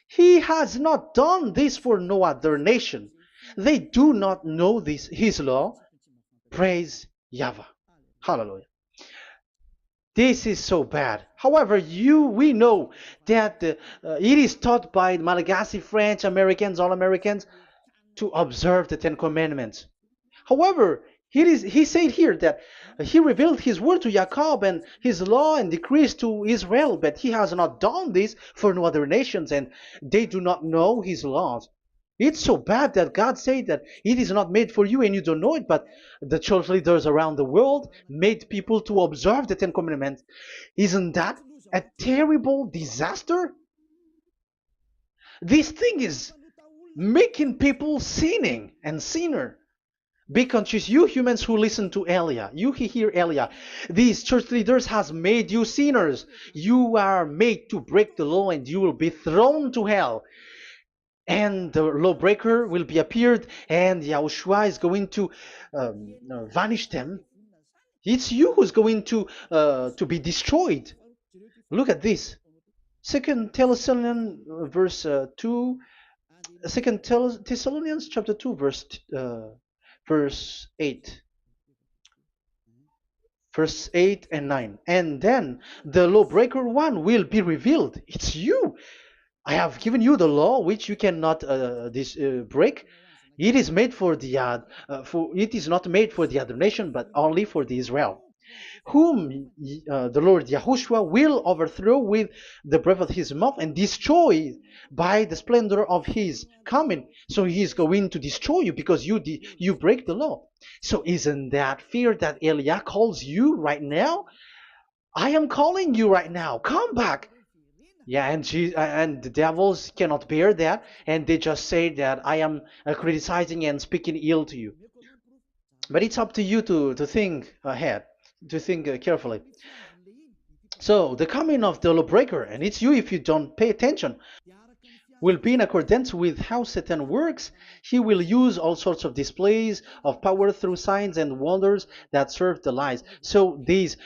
He has not done this for no other nation. They do not know this his law. Praise YAHVAH. Hallelujah. This is so bad. However, we know that it is taught by Malagasy, French, Americans, all Americans to observe the Ten Commandments. However, he said here that he revealed his word to Jacob and his law and decrees to Israel, but he has not done this for no other nations, and they do not know his laws. It's so bad that God said that it is not made for you and you don't know it, but the church leaders around the world made people to observe the Ten Commandments. Isn't that a terrible disaster? This thing is making people sinning and sinner. Be conscious, you humans who listen to Elia, you hear Elia, these church leaders has made you sinners. You are made to break the law and you will be thrown to hell. And the lawbreaker will be appeared and Yahushua is going to vanish them. It's you who's going to be destroyed. Look at this. Second Thessalonians verse 2. Second Thessalonians chapter 2 verse 8. Verse 8 and 9. And then the lawbreaker one will be revealed. It's you. I have given you the law which you cannot break. It is made for the it is not made for the other nation, but only for the Israel, whom the Lord Yahushua will overthrow with the breath of his mouth and destroy by the splendor of his coming. So he is going to destroy you because you break the law. So isn't that fear that Elia calls you right now? I am calling you right now. Come back. Yeah, and the devils cannot bear that, and they just say that I am criticizing and speaking ill to you. But it's up to you to think ahead, to think carefully. So the coming of the lawbreaker, and it's you if you don't pay attention, will be in accordance with how Satan works. He will use all sorts of displays of power through signs and wonders that serve the lies. So these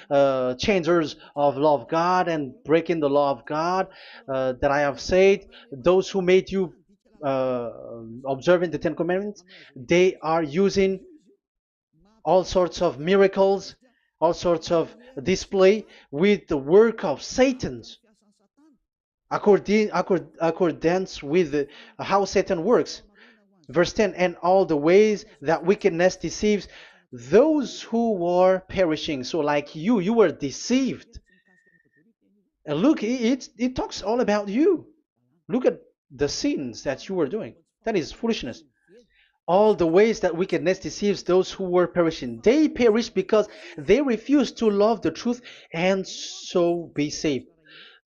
changers of law of God and breaking the law of God that I have said, those who made you observing the Ten Commandments, they are using all sorts of miracles, all sorts of display with the work of Satan's. Accordance with how Satan works. Verse 10, and all the ways that wickedness deceives those who were perishing. So like you were deceived. And look, it talks all about you. Look at the sins that you were doing. That is foolishness. All the ways that wickedness deceives those who were perishing. They perish because they refuse to love the truth and so be saved.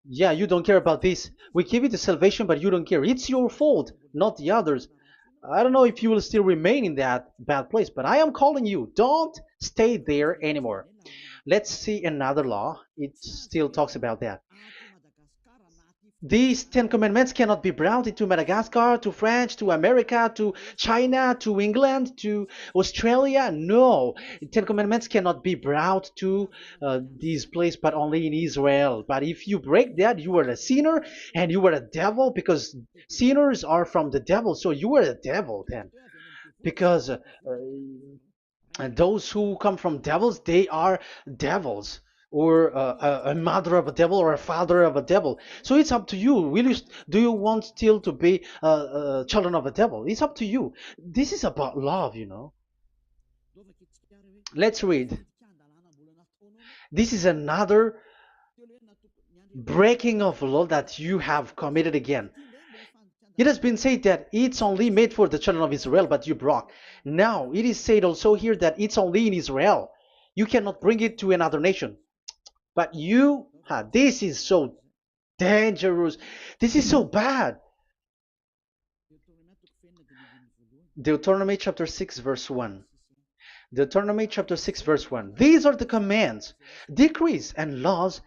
Yeah, you don't care about this. We give you the salvation, but you don't care. It's your fault, not the others. I don't know if you will still remain in that bad place, but I am calling you. Don't stay there anymore. Let's see another law. It still talks about that. These 10 commandments cannot be brought into Madagascar, to France, to America, to China, to England, to Australia. No, 10 commandments cannot be brought to this place, but only in Israel. But if you break that, you are a sinner and you are a devil, because sinners are from the devil. So you are a devil then, because and those who come from devils, they are devils, or a mother of a devil, or a father of a devil. So it's up to you. Do you want still to be children of a devil? It's up to you. This is about love, you know. Let's read. This is another breaking of law that you have committed again. It has been said that it's only made for the children of Israel, but you broke. Now, it is said also here that it's only in Israel. You cannot bring it to another nation. But you, this is so dangerous. This is so bad. Deuteronomy chapter 6, verse 1. Deuteronomy chapter 6, verse 1. These are the commands, decrees, and laws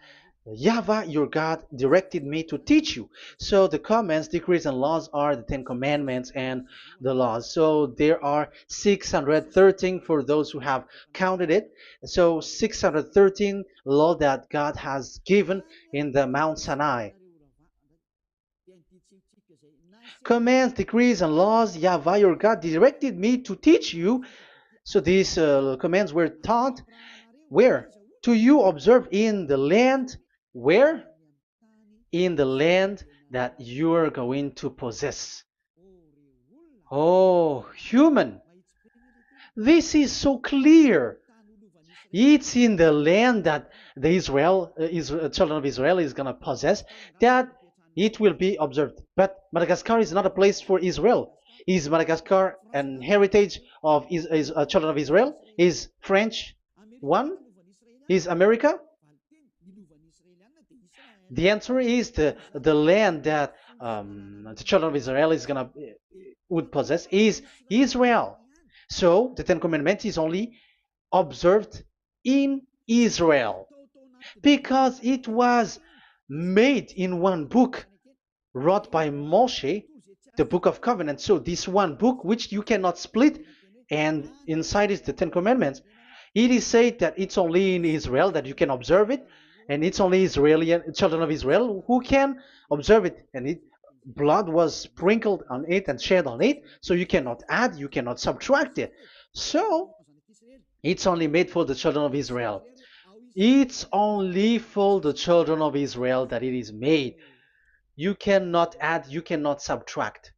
YAHVAH your God directed me to teach you. So the commands, decrees, and laws are the 10 commandments and the laws. So there are 613 for those who have counted it. So 613 law that God has given in the Mount Sinai. Commands, decrees, and laws YAHVAH your God directed me to teach you. So these commands were taught where? To you observe in the land. Where? In the land that you are going to possess. Oh, human. This is so clear. It's in the land that the children of Israel is going to possess, that it will be observed. But Madagascar is not a place for Israel. Is Madagascar an heritage of children of Israel? Is French one? Is America? The answer is the land that the children of Israel would possess is Israel. So the 10 Commandments is only observed in Israel, because it was made in one book wrote by Moshe, the Book of Covenant. So this one book, which you cannot split, and inside is the 10 Commandments. It is said that it's only in Israel that you can observe it, and it's only children of Israel who can observe it, and blood was sprinkled on it and shed on it, so you cannot add, you cannot subtract it. So it's only made for the children of Israel. It's only for the children of Israel that it is made. You cannot add, you cannot subtract.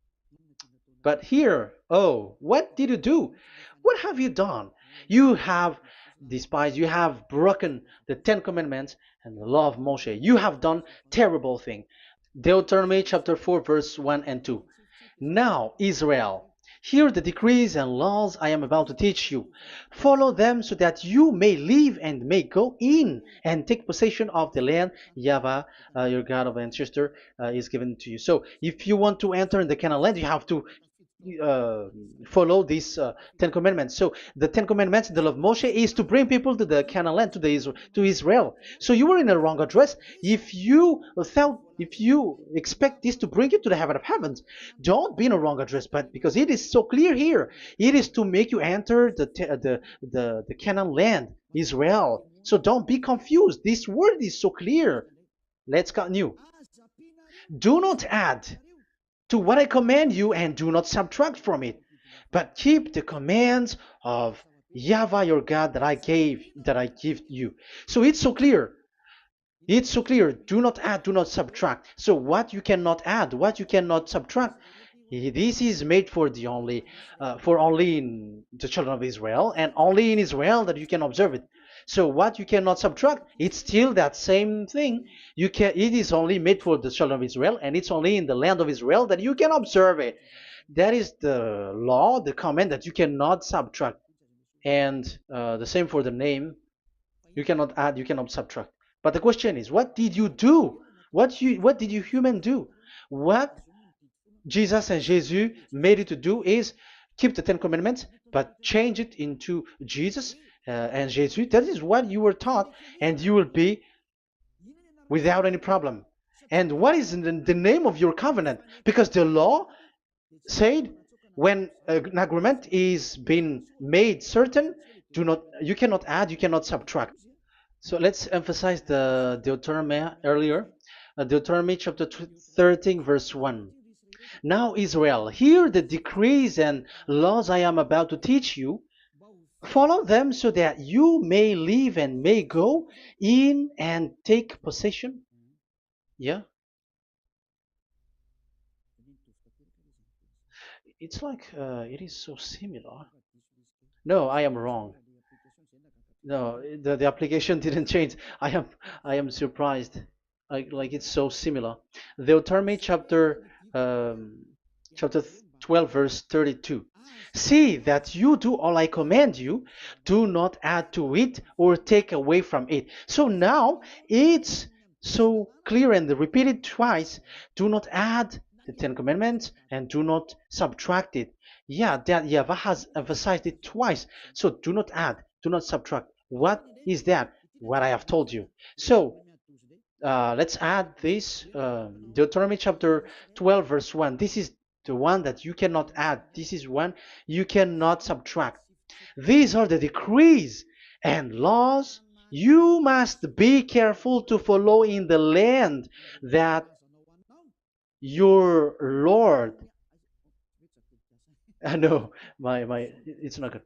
But here, oh, what did you do? What have you done? You have despised, you have broken the 10 Commandments and the law of Moshe. You have done terrible thing. Deuteronomy chapter 4, verse 1 and 2. Now, Israel, hear the decrees and laws I am about to teach you. Follow them so that you may live and may go in and take possession of the land YAHVAH, your God of ancestor, is given to you. So if you want to enter in the Canaan land, you have to follow these 10 commandments. So the 10 commandments, the law of Moshe, is to bring people to the Canaan land, to Israel. So you were in the wrong address. If you expect this to bring you to the heaven of heavens, don't be in a wrong address. But because it is so clear here, it is to make you enter the Canaan land, Israel. So don't be confused. This word is so clear. Let's continue. Do not add to what I command you, and do not subtract from it, but keep the commands of YAHVAH your God that I give you. So it's so clear. It's so clear. Do not add, do not subtract. So what you cannot add, what you cannot subtract, This is made for the only for only in the children of Israel, and only in Israel that you can observe it. So what you cannot subtract, it's still that same thing. You can. It is only made for the children of Israel, and it's only in the land of Israel that you can observe it. That is the law, the command that you cannot subtract. And the same for the name. You cannot add, you cannot subtract. But the question is, what did you do? What did you human do? What Jesus and Jesus made you to do is keep the Ten Commandments, but change it into Jesus and Jesus. That is what you were taught, and you will be without any problem. And what is the name of your covenant? Because the law said when an agreement is being made certain, do not you cannot add, you cannot subtract. So let's emphasize the Deuteronomy earlier. Deuteronomy chapter 13, verse 1. Now, Israel, hear the decrees and laws I am about to teach you. Follow them so that you may live and may go in and take possession. Yeah, it's like it is so similar. No, I am wrong. No, the application didn't change. I am surprised. Like it's so similar. Deuteronomy chapter 12 verse 32. See that you do all I command you, do not add to it or take away from it. So now it's so clear and repeated twice. Do not add the Ten Commandments and do not subtract it. Yeah, that Yahweh has emphasized it twice. So do not add, do not subtract. What is that? What I have told you. So let's add this Deuteronomy chapter 12 verse 1. This is the one that you cannot add. This is one you cannot subtract. These are the decrees and laws you must be careful to follow in the land that your Lord. No, it's not good.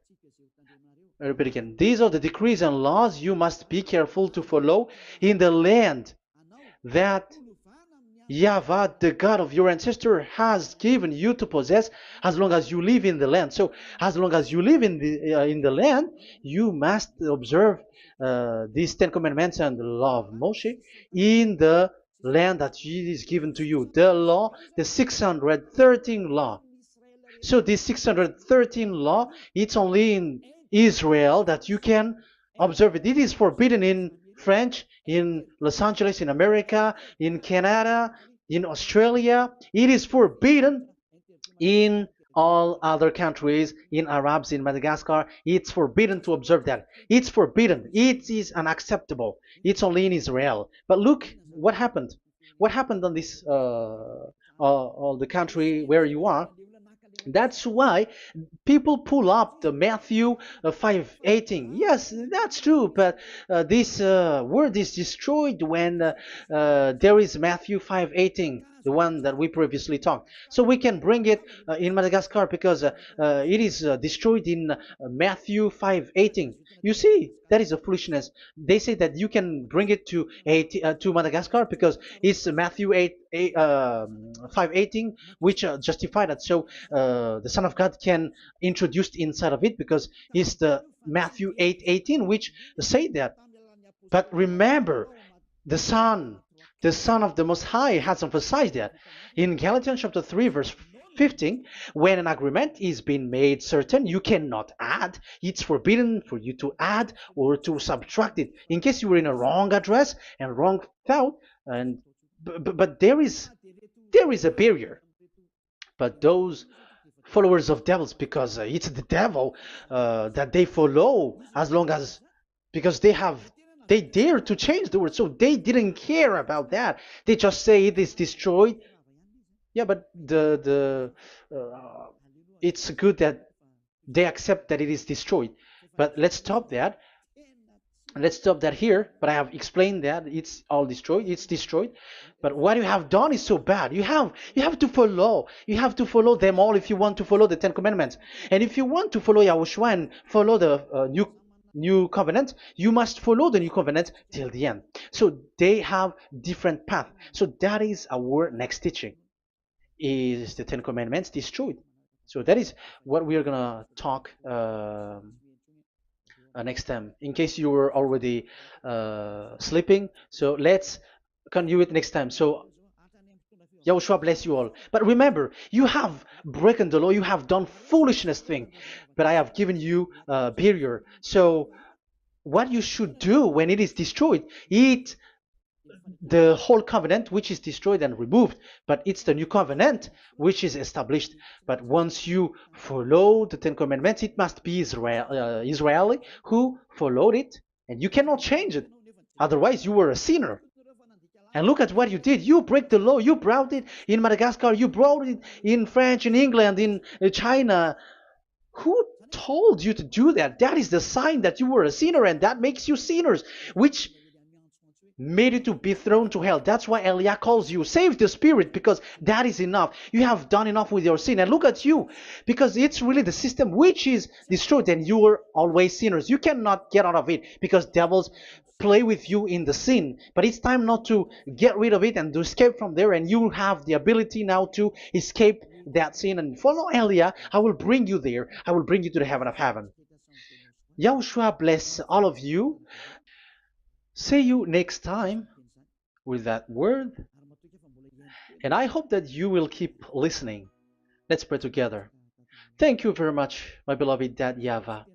I repeat again. These are the decrees and laws you must be careful to follow in the land that YAHVAH, the God of your ancestor, has given you to possess as long as you live in the land. So, as long as you live in the land, you must observe these Ten Commandments and the law of Moshe in the land that is given to you. The law, the 613 law. So this 613 law, it's only in Israel that you can observe it. It is forbidden in French, in Los Angeles, in America, in Canada, in Australia. It is forbidden in all other countries, in Arabs, in Madagascar. It's forbidden to observe that. It's forbidden. It is unacceptable. It's only in Israel. But look what happened. What happened on this, all the country where you are? That's why people pull up the Matthew 5:18. Yes, that's true, but this word is destroyed when there is Matthew 5:18, the one that we previously talked. So we can bring it in Madagascar because it is destroyed in Matthew 5:18. You see, that is a foolishness. They say that you can bring it to Madagascar because it's Matthew 5:18, which justify that. So the Son of God can introduce inside of it because it's the Matthew 8:18 which say that. But remember, the Son, the Son of the Most High has emphasized that in Galatians chapter 3 verse 15, when an agreement is being made certain, you cannot add. It's forbidden for you to add or to subtract it. In case you were in a wrong address and wrong thought, and but there is a barrier. But those followers of devils, because it's the devil that they follow, as long as because they dare to change the word, so they didn't care about that. They just say it is destroyed. Yeah, but it's good that they accept that it is destroyed. But let's stop that. Let's stop that here. But I have explained that it's all destroyed. It's destroyed. But what you have done is so bad. You have to follow. You have to follow them all if you want to follow the Ten Commandments. And if you want to follow YAHOSHUAH and follow the new covenant, you must follow the new covenant till the end. So they have different path. So that is our next teaching. is the Ten Commandments destroyed. So that is what we are gonna talk next time. In case you were already sleeping, so let's continue it next time. So Yahushua bless you all. But remember, you have broken the law, you have done foolishness thing, but I have given you a barrier. So what you should do when it is destroyed, it the whole covenant which is destroyed and removed, but it's the new covenant which is established. But once you follow the Ten Commandments, it must be Israeli who followed it, and you cannot change it. Otherwise, you were a sinner. And look at what you did. You break the law. You brought it in Madagascar. You brought it in France, in England, in China. Who told you to do that? That is the sign that you were a sinner, and that makes you sinners, which made you to be thrown to hell. That's why Elia calls you, save the spirit, because that is enough. You have done enough with your sin. And look at you, because it's really the system which is destroyed, and you were always sinners. You cannot get out of it because devils play with you in the sin. But it's time not to get rid of it and to escape from there, and you have the ability now to escape that sin and follow Elia. I will bring you there. I will bring you to the heaven of heaven. Yahushua bless all of you. See you next time with that word. And I hope that you will keep listening. Let's pray together. Thank you very much, my beloved Dad YAHVAH.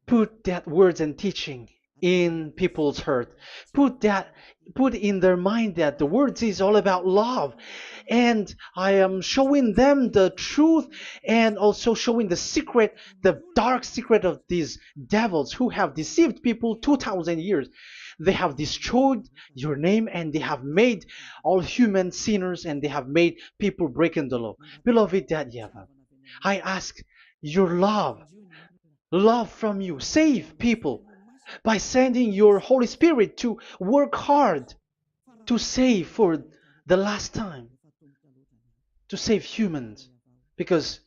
Put that words and teaching in people's heart. Put in their mind that the words is all about love. And I am showing them the truth and also showing the secret, the dark secret of these devils who have deceived people 2,000 years. They have destroyed your name, and they have made all human sinners, and they have made people breaking the law. Beloved Dad YAHVAH, I ask your love from you. Save people by sending your Holy Spirit to work hard to save for the last time, to save humans, because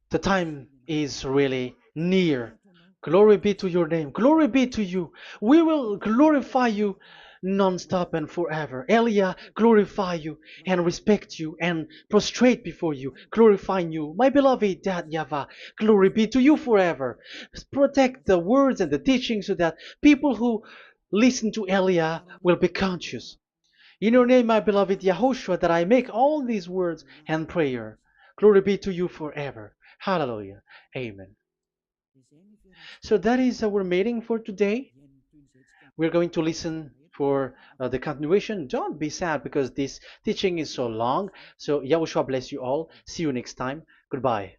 the time is really near. Glory be to your name. Glory be to you. We will glorify you non-stop and forever. Elia, glorify you and respect you and prostrate before you, glorifying you. My beloved Dad YAHVAH, glory be to you forever. Protect the words and the teachings so that people who listen to Elia will be conscious. In your name, my beloved YAHOSHUAH, that I make all these words and prayer. Glory be to you forever. Hallelujah. Amen. So that is our meeting for today. We're going to listen for the continuation. Don't be sad because this teaching is so long. So Yahushua bless you all. See you next time. Goodbye.